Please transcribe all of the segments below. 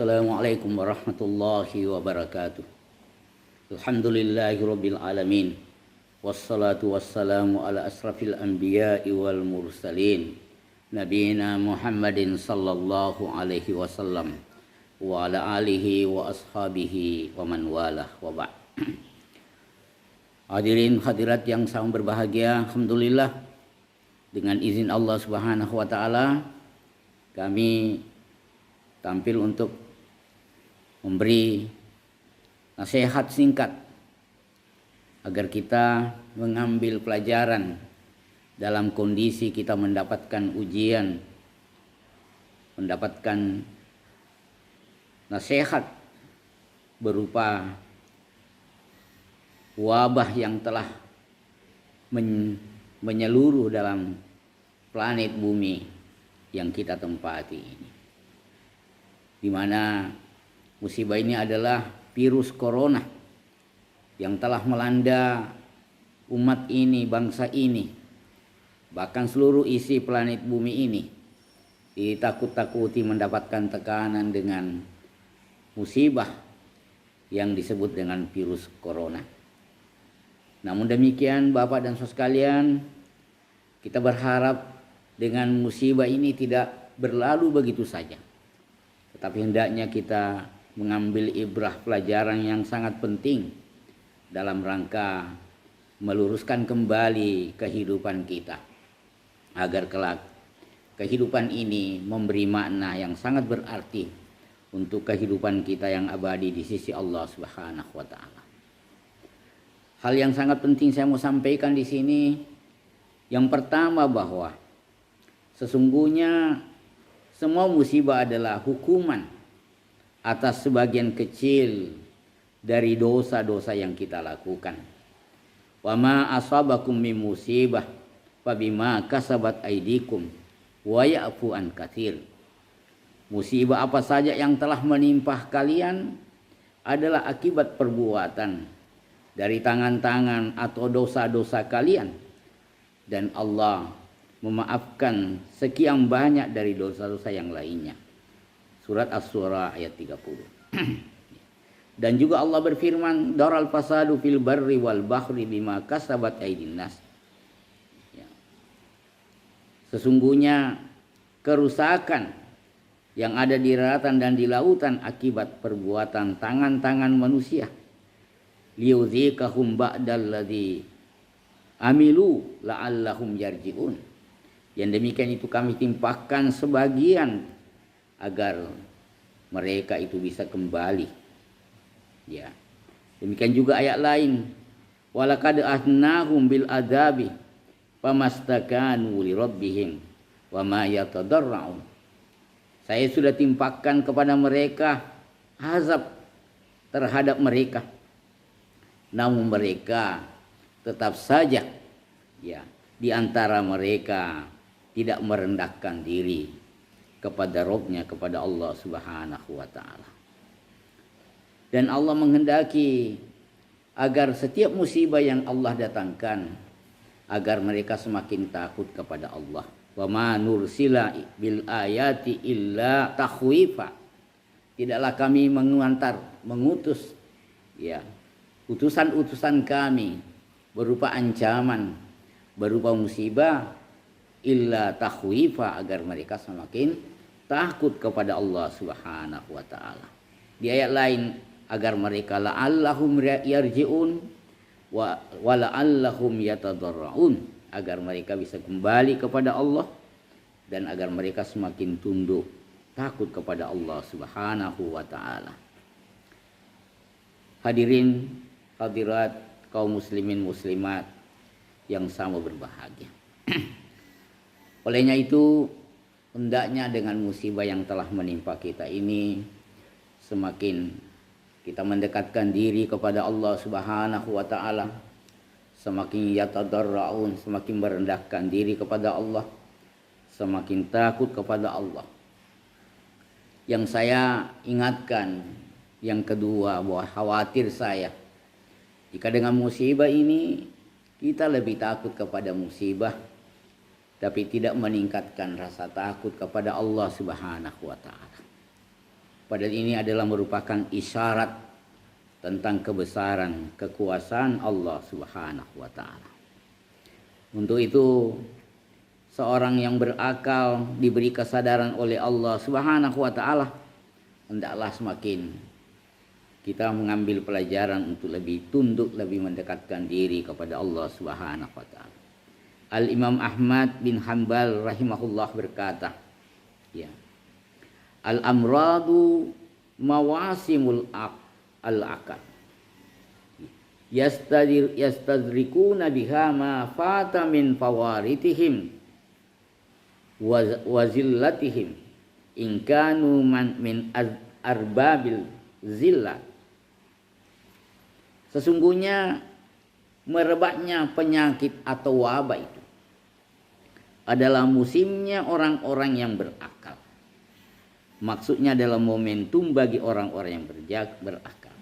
Assalamualaikum warahmatullahi wabarakatuh. Alhamdulillahirabbil alamin. Wassalatu wassalamu ala asrafil anbiya'i wal mursalin. Nabiyina Muhammadin sallallahu alaihi wasallam wa ala alihi wa ashabihi wa man walah wa ba'd. Hadirin hadirat yang sangat berbahagia, alhamdulillah dengan izin Allah Subhanahu wa taala kami tampil untuk memberi nasihat singkat agar kita mengambil pelajaran dalam kondisi kita mendapatkan ujian, mendapatkan nasihat berupa wabah yang telah menyeluruh dalam planet bumi yang kita tempati ini, di mana musibah ini adalah virus corona yang telah melanda umat ini, bangsa ini, bahkan seluruh isi planet bumi ini ditakut-takuti mendapatkan tekanan dengan musibah yang disebut dengan virus corona. Namun demikian Bapak dan Saudara sekalian, kita berharap dengan musibah ini tidak berlalu begitu saja, tetapi hendaknya kita mengambil ibrah pelajaran yang sangat penting dalam rangka meluruskan kembali kehidupan kita, agar kelak kehidupan ini memberi makna yang sangat berarti untuk kehidupan kita yang abadi di sisi Allah Subhanahu wa taala. Hal yang sangat penting saya mau sampaikan di sini, yang pertama bahwa sesungguhnya semua musibah adalah hukuman atas sebagian kecil dari dosa-dosa yang kita lakukan. Wa ma asabakum min musibah fabima kasabat aydikum wa ya'fu an katsir. Musibah apa saja yang telah menimpa kalian adalah akibat perbuatan dari tangan-tangan atau dosa-dosa kalian, dan Allah memaafkan sekian banyak dari dosa-dosa yang lainnya. Surat Asy-Syura ayat 30. Dan juga Allah berfirman, daral fasadu fil barri wal bahri bima kasabat aydin nas. Ya. Sesungguhnya kerusakan yang ada di daratan dan di lautan akibat perbuatan tangan-tangan manusia. Liyudzikahum ba'dalladzi amilu la'allahum yarji'un. Yang demikian itu kami timpakan sebagian agar mereka itu bisa kembali. Ya. Demikian juga ayat lain, walaqad ahnahum bil adzabi famastakanu li rabbihim wa ma yatadarra'un. Saya sudah timpakan kepada mereka azab terhadap mereka, namun mereka tetap saja ya di antara mereka tidak merendahkan diri kepada Rabb-nya, kepada Allah Subhanahu wa taala. Dan Allah menghendaki agar setiap musibah yang Allah datangkan agar mereka semakin takut kepada Allah. Wa ma nursila bil ayati illa takhwifa. Tidaklah kami mengutus ya utusan-utusan kami berupa ancaman, berupa musibah, illa takhwifa, agar mereka semakin takut kepada Allah Subhanahu wa taala. Di ayat lain, agar mereka la'allahum yarji'un wa la'allahum yatadarra'un, agar mereka bisa kembali kepada Allah dan agar mereka semakin tunduk takut kepada Allah Subhanahu wa taala. Hadirin hadirat kaum muslimin muslimat yang sama berbahagia. Olehnya itu hendaknya dengan musibah yang telah menimpa kita ini semakin kita mendekatkan diri kepada Allah Subhanahu wa taala, semakin yatadarraun, semakin merendahkan diri kepada Allah, semakin takut kepada Allah. Yang saya ingatkan yang kedua, bahwa khawatir saya jika dengan musibah ini kita lebih takut kepada musibah tapi tidak meningkatkan rasa takut kepada Allah Subhanahu wa taala. Padahal ini adalah merupakan isyarat tentang kebesaran kekuasaan Allah Subhanahu wa taala. Untuk itu seorang yang berakal diberi kesadaran oleh Allah Subhanahu wa taala, hendaklah semakin kita mengambil pelajaran untuk lebih tunduk, lebih mendekatkan diri kepada Allah Subhanahu wa taala. Al-Imam Ahmad bin Hanbal rahimahullah berkata, ya, al-amradu mawasimul al-akal yastadrikuna biha ma fata min fawaritihim wa zillatihim in kanu min arbabil zillat. Sesungguhnya merebaknya penyakit atau wabah itu adalah musimnya orang-orang yang berakal. Maksudnya adalah momentum bagi orang-orang yang berakal.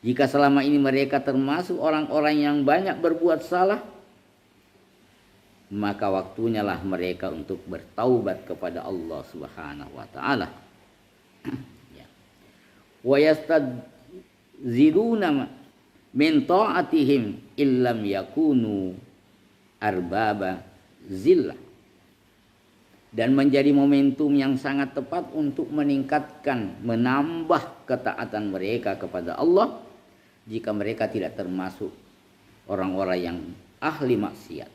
Jika selama ini mereka termasuk orang-orang yang banyak berbuat salah, maka waktunya lah mereka untuk bertaubat kepada Allah Subhanahu wa taala. Wa yastadziduna min ta'atihim illam yakunu arbaba zillah. Dan menjadi momentum yang sangat tepat untuk meningkatkan, menambah ketaatan mereka kepada Allah jika mereka tidak termasuk orang-orang yang ahli maksiat.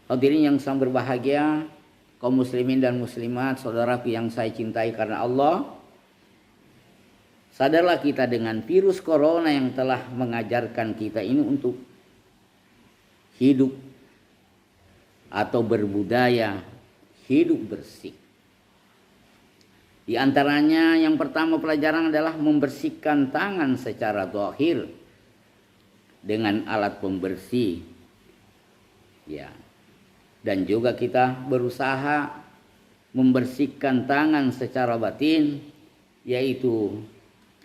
Hadirin yang sangat berbahagia, kaum muslimin dan muslimat, saudaraku yang saya cintai karena Allah, sadarlah kita dengan virus corona yang telah mengajarkan kita ini untuk hidup atau berbudaya hidup bersih. Di antaranya yang pertama pelajaran adalah membersihkan tangan secara zahir dengan alat pembersih. Ya. Dan juga kita berusaha membersihkan tangan secara batin, yaitu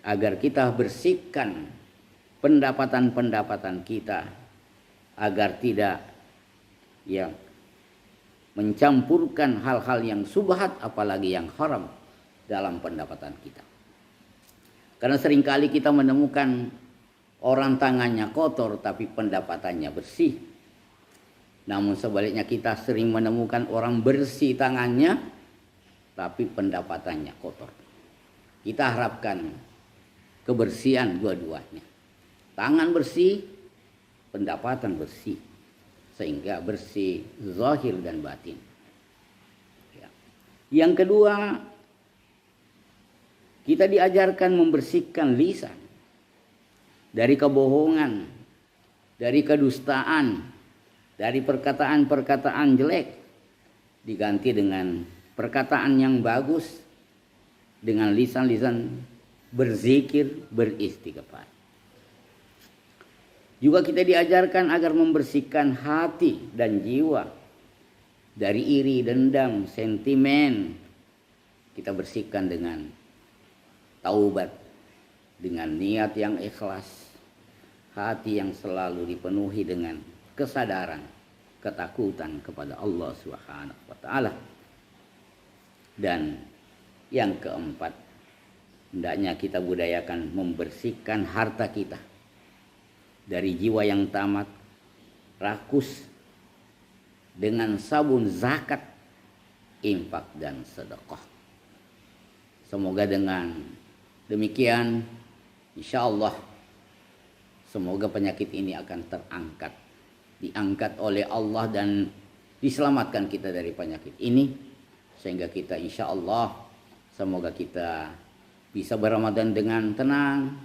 agar kita bersihkan pendapatan-pendapatan kita agar tidak mencampurkan hal-hal yang subhat apalagi yang haram dalam pendapatan kita. Karena seringkali kita menemukan orang tangannya kotor tapi pendapatannya bersih. Namun sebaliknya kita sering menemukan orang bersih tangannya tapi pendapatannya kotor. Kita harapkan kebersihan dua-duanya. Tangan bersih, pendapatan bersih. Sehingga bersih zahir dan batin. Ya. Yang kedua, kita diajarkan membersihkan lisan dari kebohongan, dari kedustaan, dari perkataan-perkataan jelek, diganti dengan perkataan yang bagus, dengan lisan-lisan berzikir, beristighfar. Juga kita diajarkan agar membersihkan hati dan jiwa dari iri, dendam, sentimen. Kita bersihkan dengan taubat, dengan niat yang ikhlas, hati yang selalu dipenuhi dengan kesadaran, ketakutan kepada Allah Subhanahu wa taala. Dan yang keempat, hendaknya kita budayakan membersihkan harta kita dari jiwa yang tamat, rakus, dengan sabun zakat, infak dan sedekah. Semoga dengan demikian, insya Allah, semoga penyakit ini akan diangkat oleh Allah dan diselamatkan kita dari penyakit ini, sehingga kita insya Allah, semoga kita bisa berRamadan dengan tenang,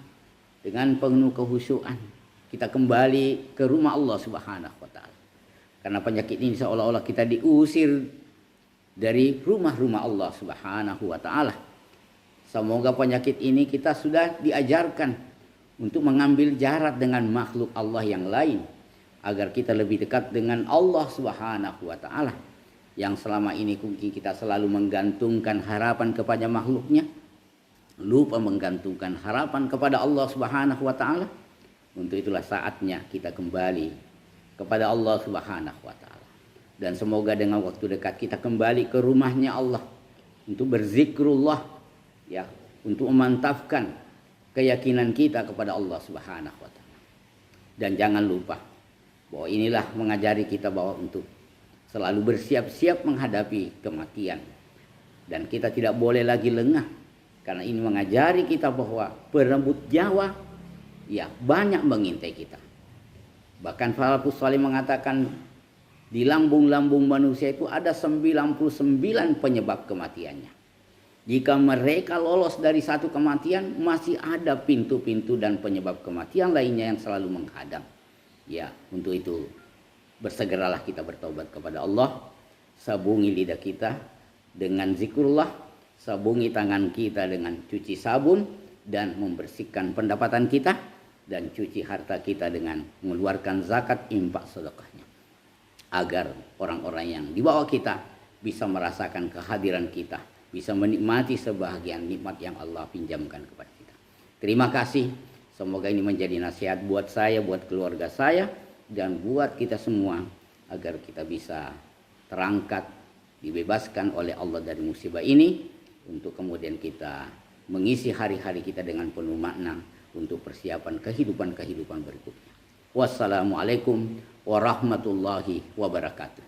dengan penuh kehusyuan. Kita kembali ke rumah Allah Subhanahu wa taala. Karena penyakit ini seolah-olah kita diusir dari rumah-rumah Allah Subhanahu wa taala. Semoga penyakit ini kita sudah diajarkan untuk mengambil jarak dengan makhluk Allah yang lain agar kita lebih dekat dengan Allah Subhanahu wa taala. Yang selama ini mungkin kita selalu menggantungkan harapan kepada makhluknya, lupa menggantungkan harapan kepada Allah Subhanahu wa taala. Untuk itulah saatnya kita kembali kepada Allah Subhanahu wa taala. Dan semoga dengan waktu dekat kita kembali ke rumahnya Allah untuk berzikrullah, ya, untuk memantapkan keyakinan kita kepada Allah Subhanahu wa taala. Dan jangan lupa bahwa inilah mengajari kita bahwa untuk selalu bersiap-siap menghadapi kematian. Dan kita tidak boleh lagi lengah, karena ini mengajari kita bahwa perebut nyawa, ya, banyak mengintai kita. Bahkan Salafus Saleh mengatakan di lambung-lambung manusia itu ada 99 penyebab kematiannya. Jika mereka lolos dari satu kematian, masih ada pintu-pintu dan penyebab kematian lainnya yang selalu menghadang. Ya, untuk itu bersegeralah kita bertobat kepada Allah, sabungi lidah kita dengan zikrullah, sabungi tangan kita dengan cuci sabun, dan membersihkan pendapatan kita, dan cuci harta kita dengan mengeluarkan zakat, infak, sedekahnya, agar orang-orang yang di bawah kita bisa merasakan kehadiran kita, bisa menikmati sebahagian nikmat yang Allah pinjamkan kepada kita. Terima kasih. Semoga ini menjadi nasihat buat saya, buat keluarga saya, dan buat kita semua, agar kita bisa terangkat, dibebaskan oleh Allah dari musibah ini, untuk kemudian kita mengisi hari-hari kita dengan penuh makna untuk persiapan kehidupan berikutnya. Wassalamualaikum warahmatullahi wabarakatuh.